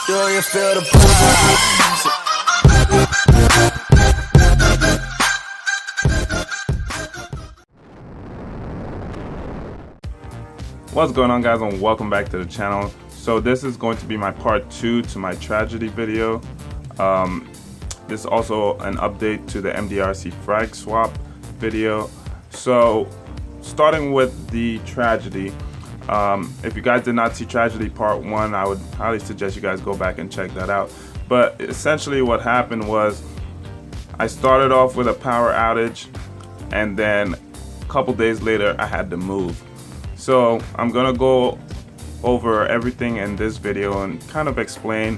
Do you feel the pulse? What's going on, guys, and welcome back to the channel. So this is going to be my part 2 to my tragedy video. This is also an update to the MDRC frag swap video. So starting with the tragedy, if you guys did not see tragedy part 1, I would highly suggest you guys go back and check that out. But essentially what happened was I started off with a power outage, and then a couple days later I had to move. So I'm gonna go over everything in this video and kind of explain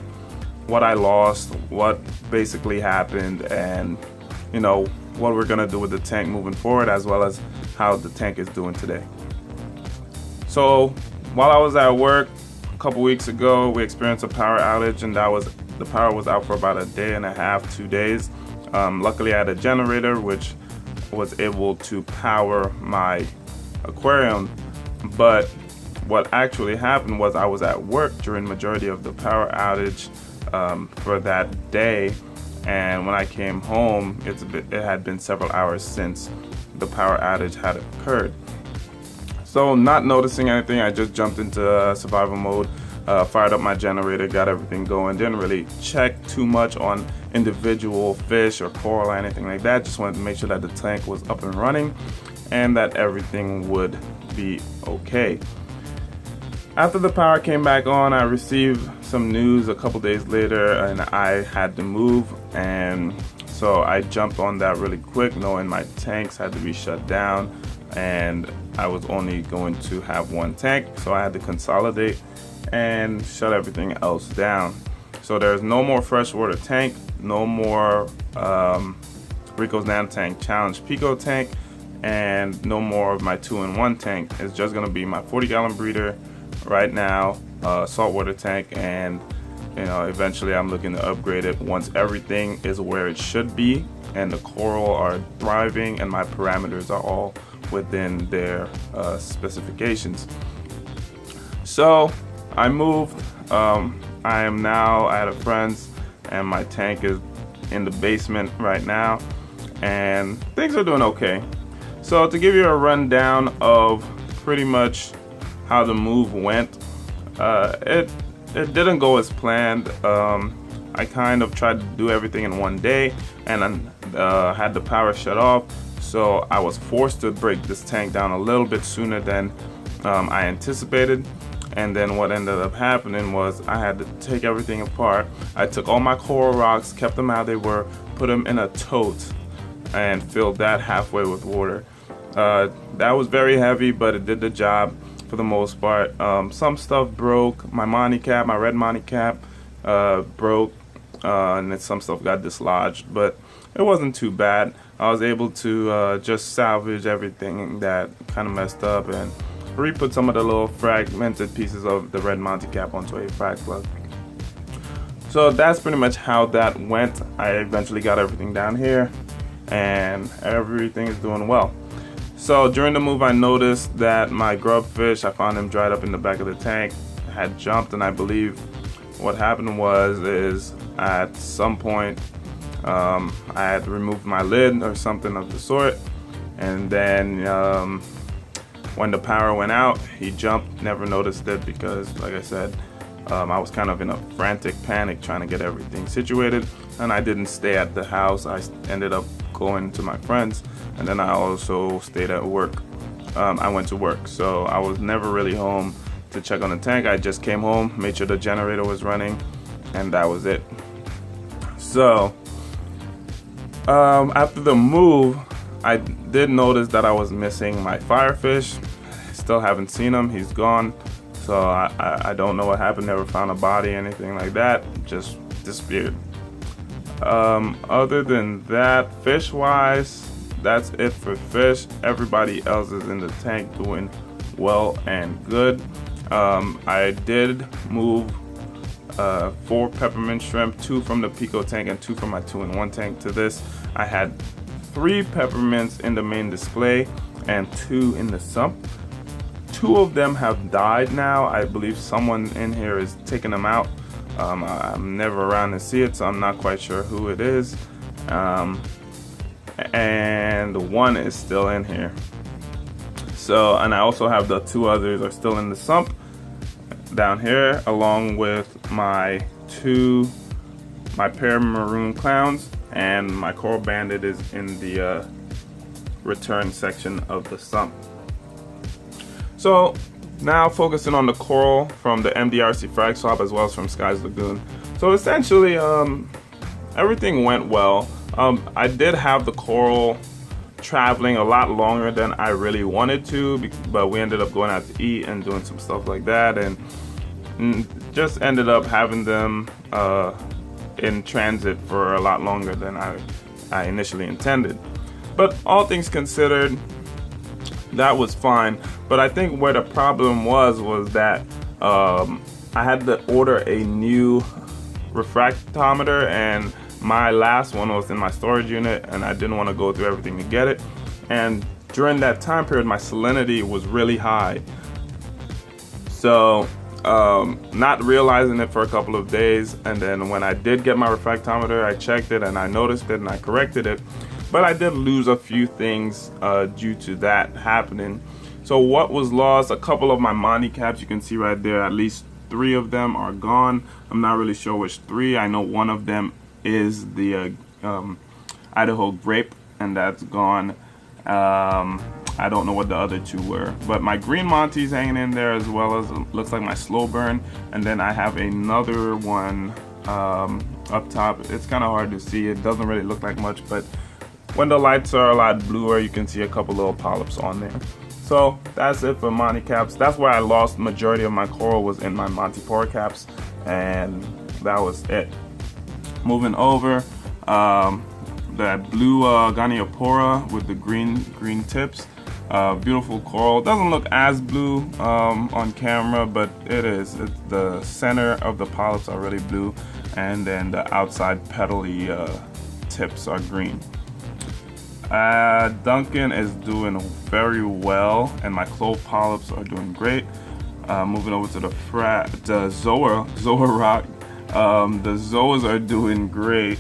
what I lost, what basically happened, and you know what we're gonna do with the tank moving forward, as well as how the tank is doing today. So while I was at work a couple weeks ago, we experienced a power outage, and the power was out for about a day and a half, 2 days. Luckily I had a generator which was able to power my aquarium. But what actually happened was I was at work during majority of the power outage for that day, and when I came home, it had been several hours since the power outage had occurred. So not noticing anything, I just jumped into survival mode, fired up my generator, got everything going, didn't really check too much on individual fish or coral or anything like that. Just wanted to make sure that the tank was up and running and that everything would be okay. After the power came back on, I received some news a couple days later, and I had to move, and so I jumped on that really quick, knowing my tanks had to be shut down and I was only going to have one tank, so I had to consolidate and shut everything else down. So there's no more freshwater tank, no more Rico's Nanotank Challenge Pico tank, and no more of my 2-in-1 tank. It's just gonna be my 40-gallon breeder right now, saltwater tank, and you know, eventually I'm looking to upgrade it once everything is where it should be and the coral are thriving and my parameters are all within their specifications. So I moved. I am now at a friend's, and my tank is in the basement right now, and things are doing okay. So to give you a rundown of pretty much how the move went, it didn't go as planned. I kind of tried to do everything in one day, and had the power shut off, so I was forced to break this tank down a little bit sooner than I anticipated. And then what ended up happening was I had to take everything apart. I took all my coral rocks, kept them how they were, put them in a tote, and filled that halfway with water. That was very heavy, but it did the job for the most part. Some stuff broke. My Monty cap, my red Monty cap, broke, and then some stuff got dislodged, but it wasn't too bad. I was able to just salvage everything that kind of messed up and re-put some of the little fragmented pieces of the red Monty cap onto a frag plug. So that's pretty much how that went. I eventually got everything down here, and everything is doing well. So during the move, I noticed that my grub fish, I found him dried up in the back of the tank, had jumped, and I believe what happened is at some point I had removed my lid or something of the sort, and then when the power went out, he jumped. Never noticed it because, like I said, I was kind of in a frantic panic trying to get everything situated, and I didn't stay at the house. I ended up going to my friend's, and then I also stayed at work. I went to work, so I was never really home to check on the tank. I just came home, made sure the generator was running, and that was it. So after the move, I did notice that I was missing my firefish. Still haven't seen him. He's gone. So I don't know what happened. Never found a body, anything like that. Just disappeared. Other than that, fish wise, that's it for fish. Everybody else is in the tank doing well and good. I did move 4 peppermint shrimp, 2 from the Pico tank and 2 from my 2-in-1 tank to this. I had 3 peppermints in the main display and 2 in the sump. 2 of them have died now. I believe someone in here is taking them out. I'm never around to see it, so I'm not quite sure who it is. And one is still in here. So, and I also have the two others are still in the sump down here, along with my pair of maroon clowns, and my coral bandit is in the return section of the sump. So now focusing on the coral from the MDRC frag swap as well as from Sky's Lagoon. So essentially everything went well. I did have the coral traveling a lot longer than I really wanted to, but we ended up going out to eat and doing some stuff like that, and just ended up having them in transit for a lot longer than I initially intended. But all things considered, that was fine. But I think where the problem was that I had to order a new refractometer, and my last one was in my storage unit, and I didn't want to go through everything to get it. And during that time period, my salinity was really high. So not realizing it for a couple of days, and then when I did get my refractometer, I checked it and I noticed it and I corrected it. But I did lose a few things due to that happening. So what was lost, a couple of my Monty caps, you can see right there, at least 3 of them are gone. I'm not really sure which 3. I know one of them is the Idaho grape, and that's gone. I don't know what the other 2 were, but my green Monty's hanging in there, as well as looks like my slow burn. And then I have another one up top. It's kind of hard to see, it doesn't really look like much, but when the lights are a lot bluer, you can see a couple little polyps on there. So that's it for Monty caps. That's where I lost majority of my coral, was in my Monty Pore caps, and that was it. Moving over, that blue Goniopora with the green tips. Beautiful coral. Doesn't look as blue on camera, but it is. The center of the polyps are really blue, and then the outside petally tips are green. Duncan is doing very well, and my clove polyps are doing great. Moving over to the Zoa rock. The Zoas are doing great.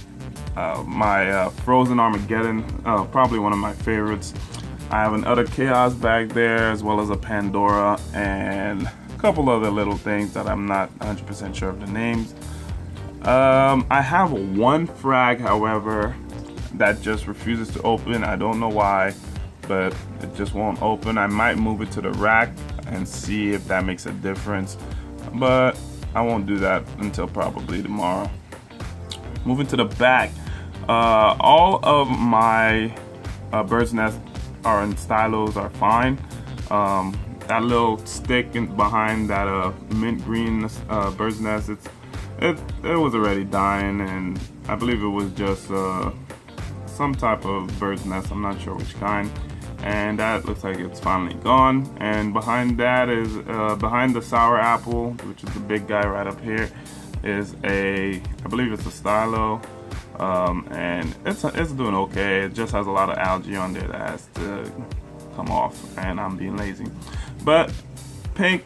My Frozen Armageddon, probably one of my favorites. I have an Utter Chaos back there, as well as a Pandora, and a couple other little things that I'm not 100% sure of the names. I have one frag, however, that just refuses to open. I don't know why, but it just won't open. I might move it to the rack and see if that makes a difference, but I won't do that until probably tomorrow. Moving to the back, all of my bird's nest are in stylos are fine. That little stick behind that mint green bird's nest, it was already dying, and I believe it was just some type of bird's nest, I'm not sure which kind, and that looks like it's finally gone. And behind that is behind the sour apple, which is the big guy right up here, is I believe it's a stylo, and it's doing okay. It just has a lot of algae on there that has to come off, and I'm being lazy. But pink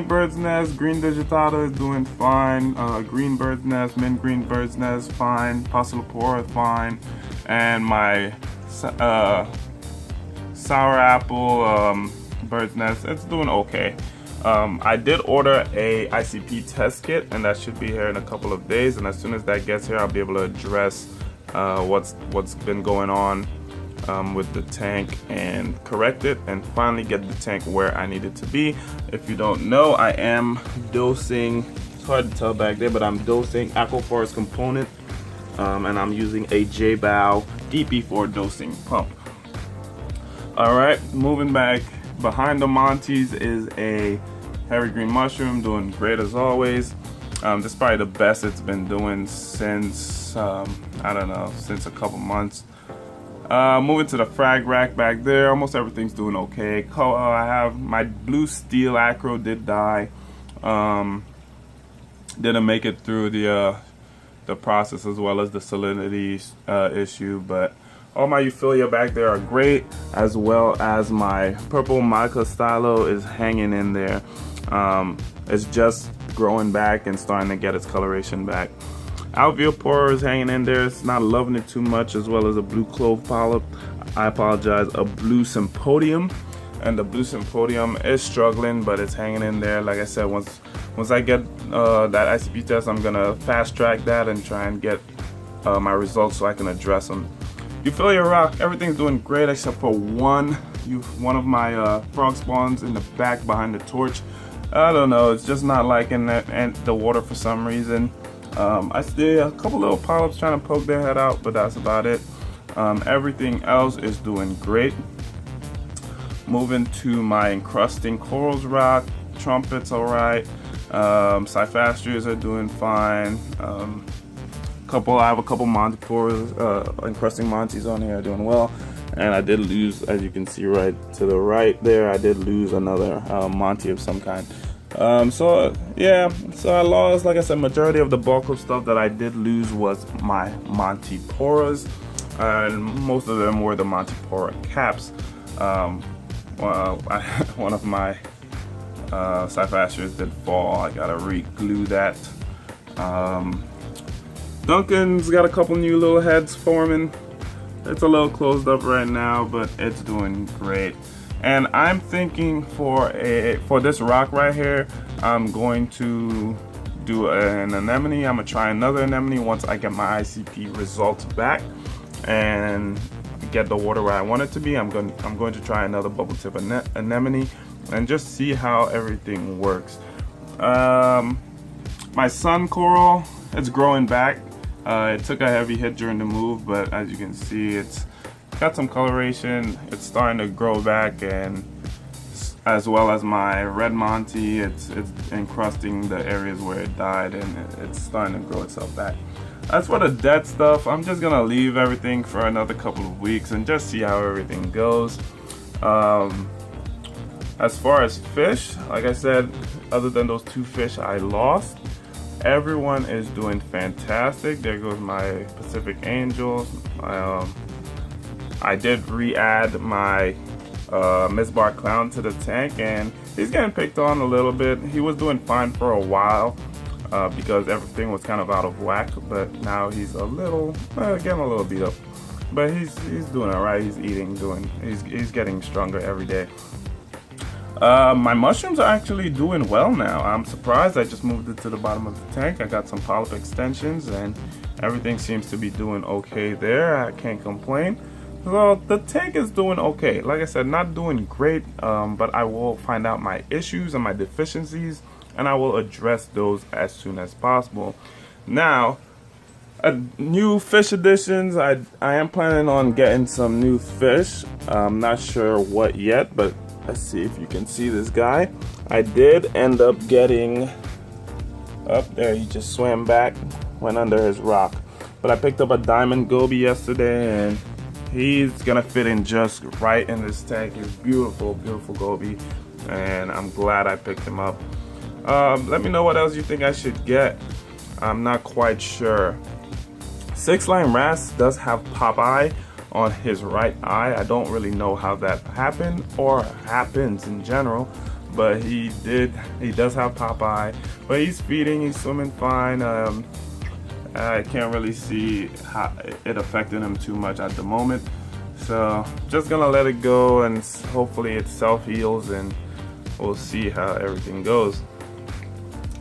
bird's nest, green digitata is doing fine. Green bird's nest, mint green bird's nest, fine. Passalipora, fine. And my sour apple bird's nest, it's doing okay. I did order a ICP test kit, and that should be here in a couple of days. And as soon as that gets here, I'll be able to address what's been going on with the tank and correct it, and finally get the tank where I need it to be. If you don't know, I am dosing, it's hard to tell back there, but I'm dosing Aquaforest component, and I'm using a J-Bow DP4 dosing pump. Alright, moving back, behind the Monties is a hairy green mushroom, doing great as always. This is probably the best it's been doing since, I don't know, since a couple months. Moving to the frag rack back there, almost everything's doing okay. I have my blue steel acro did die. Didn't make it through the process, as well as the salinity issue, but all my Euphilia back there are great, as well as my purple mica stylo is hanging in there. It's just growing back and starting to get its coloration back. Alveolar pore is hanging in there. It's not loving it too much, as well as a blue clove polyp. I apologize, a blue symposium. And the blue symposium is struggling, but it's hanging in there. Like I said, once I get that ICP test, I'm gonna fast track that and try and get my results so I can address them. You feel your rock, everything's doing great except for one of my frog spawns in the back behind the torch. I don't know, it's just not liking that and the water for some reason. I see a couple little polyps trying to poke their head out, but that's about it. Everything else is doing great. Moving to my encrusting corals rock, trumpets alright, cyphastries are doing fine. I have a couple Montipores, encrusting Monties on here, doing well. And I did lose, as you can see right to the right there, I did lose another Monty of some kind. So I lost, like I said, majority of the bulk of stuff that I did lose was my Montiporas, and most of them were the Montipora caps. One of my cyphastries did fall. I gotta re-glue that. Duncan's got a couple new little heads forming. It's a little closed up right now, but it's doing great. And I'm thinking for this rock right here, I'm going to do an anemone. I'm gonna try another anemone once I get my ICP results back and get the water where I want it to be. I'm going to try another bubble tip anemone and just see how everything works. My sun coral, it's growing back. It took a heavy hit during the move, but as you can see, it's got some coloration. It's starting to grow back, and as well as my red Monty, it's encrusting the areas where it died, and it's starting to grow itself back. As for the dead stuff, I'm just gonna leave everything for another couple of weeks and just see how everything goes. As far as fish, like I said, other than those 2 fish I lost, everyone is doing fantastic. There goes my Pacific Angels. I did re-add my Misbar Clown to the tank, and he's getting picked on a little bit. He was doing fine for a while because everything was kind of out of whack, but now he's a little, getting a little beat up. But he's doing all right. He's eating, he's getting stronger every day. My mushrooms are actually doing well now. I'm surprised. I just moved it to the bottom of the tank. I got some polyp extensions, and everything seems to be doing okay there. I can't complain. So the tank is doing okay. Like I said, not doing great, but I will find out my issues and my deficiencies, and I will address those as soon as possible. Now, new fish additions. I am planning on getting some new fish. I'm not sure what yet, but let's see if you can see this guy. I did end up getting up there. He just swam back, went under his rock. But I picked up a diamond goby yesterday, and he's gonna fit in just right in this tank. He's beautiful, beautiful goby, and I'm glad I picked him up. Let me know what else you think I should get. I'm not quite sure. 6-line Ras does have pop eye on his right eye. I don't really know how that happened or happens in general, but he does have pop eye. But he's feeding, he's swimming fine. I can't really see how it affected him too much at the moment, so just gonna let it go, and hopefully it self-heals, and we'll see how everything goes.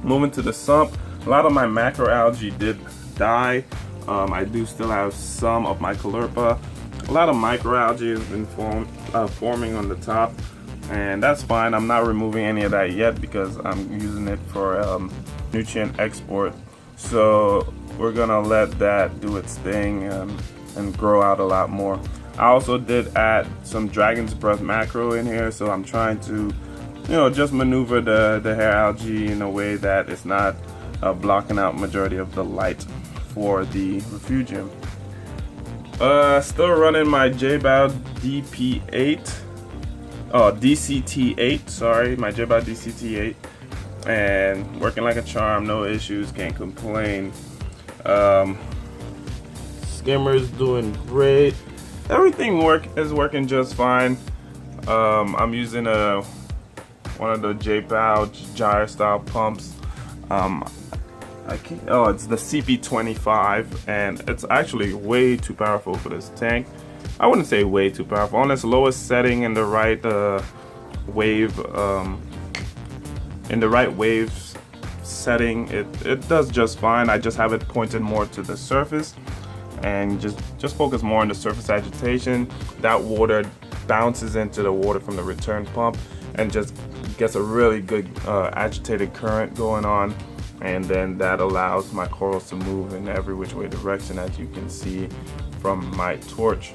Moving to the sump, a lot of my macroalgae did die. I do still have some of my caulerpa. A lot of microalgae has been forming on the top, and that's fine. I'm not removing any of that yet because I'm using it for nutrient export. So we're gonna let that do its thing and grow out a lot more. I also did add some dragon's breath macro in here, so I'm trying to, just maneuver the hair algae in a way that it's not blocking out majority of the light for the refugium. Still running my JBow DCT8, sorry, my JBow DCT8, and working like a charm, no issues, can't complain. Skimmer's doing great. Everything is working just fine. I'm using a one of the J-Pow gyre style pumps. It's the CP25, and it's actually way too powerful for this tank. I wouldn't say way too powerful. On its lowest setting in the right wave, setting, it does just fine. I just have it pointed more to the surface, and just focus more on the surface agitation. That water bounces into the water from the return pump and just gets a really good agitated current going on, and then that allows my corals to move in every which way direction, as you can see from my torch.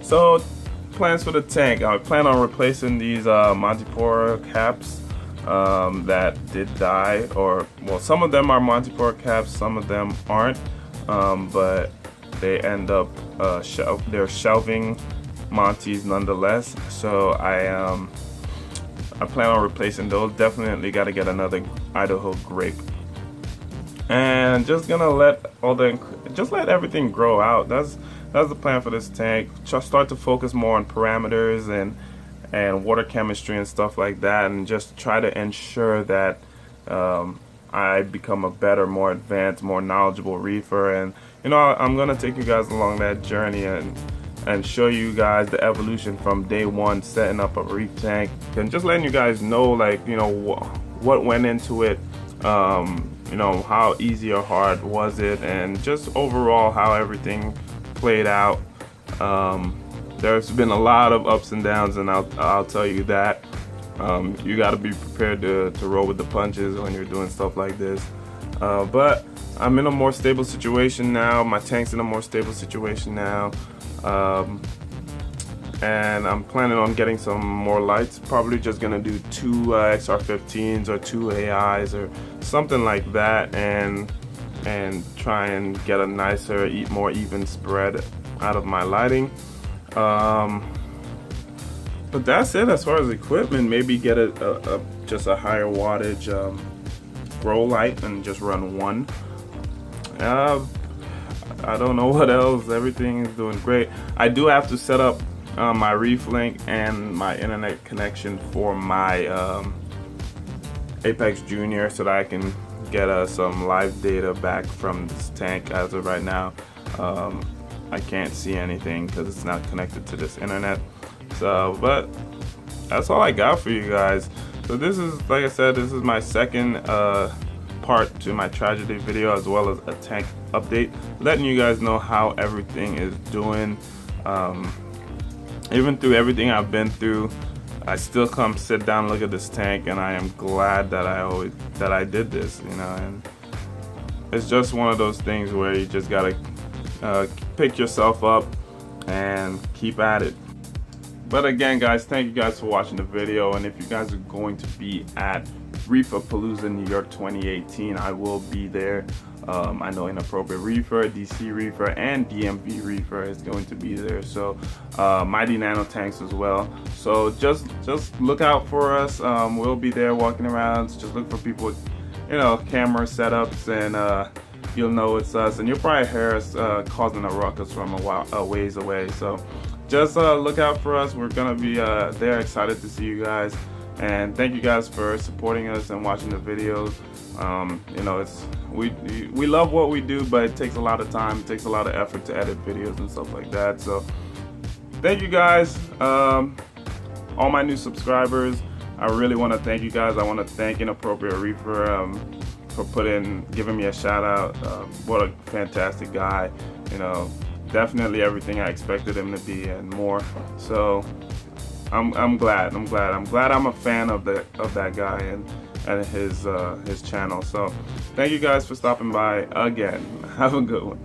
So plans for the tank: I plan on replacing these Montipora caps that did die, or well, some of them are Montipora caps, some of them aren't, but they end up they're shelving Monties nonetheless. So I plan on replacing those. Definitely got to get another Idaho grape, and just gonna let everything grow out. That's the plan for this tank. Just start to focus more on parameters and water chemistry and stuff like that, and just try to ensure that I become a better, more advanced, more knowledgeable reefer. And I'm gonna take you guys along that journey and show you guys the evolution from day one setting up a reef tank, and just letting you guys know, like, what went into it, how easy or hard was it, and just overall how everything played out. There's been a lot of ups and downs, and I'll tell you that. You got to be prepared to roll with the punches when you're doing stuff like this. But I'm in a more stable situation now. My tank's in a more stable situation now. And I'm planning on getting some more lights. Probably just gonna do 2 XR15s or 2 AIs or something like that, and try and get a nicer, more even spread out of my lighting. But that's it as far as equipment. Maybe get just a higher wattage grow light and just run one. I don't know what else. Everything is doing great. I do have to set up my reef link and my internet connection for my Apex Junior, so that I can get some live data back from this tank. As of right now, I can't see anything because it's not connected to this internet. So, but that's all I got for you guys. So this is, like I said, this is my second part to my tragedy video, as well as a tank update, letting you guys know how everything is doing. Even through everything I've been through, I still come sit down, look at this tank, and I am glad that I did this, and it's just one of those things where you just gotta pick yourself up and keep at it. But again, guys, thank you guys for watching the video, and if you guys are going to be at Reeferpalooza New York 2018, I will be there. I know Inappropriate Reefer, DC Reefer, and DMV Reefer is going to be there. So Mighty Nano Tanks as well. So just look out for us. We'll be there walking around. So just look for people with camera setups, and you'll know it's us. And you'll probably hear us causing a ruckus from a ways away. So just look out for us. We're gonna be there, excited to see you guys. And thank you guys for supporting us and watching the videos. We love what we do, but it takes a lot of time, it takes a lot of effort to edit videos and stuff like that. So thank you guys, all my new subscribers. I really want to thank you guys. I want to thank Inappropriate Reefer for giving me a shout out. What a fantastic guy, definitely everything I expected him to be and more. So I'm glad I'm a fan of that guy and his channel. So thank you guys for stopping by again. Have a good one.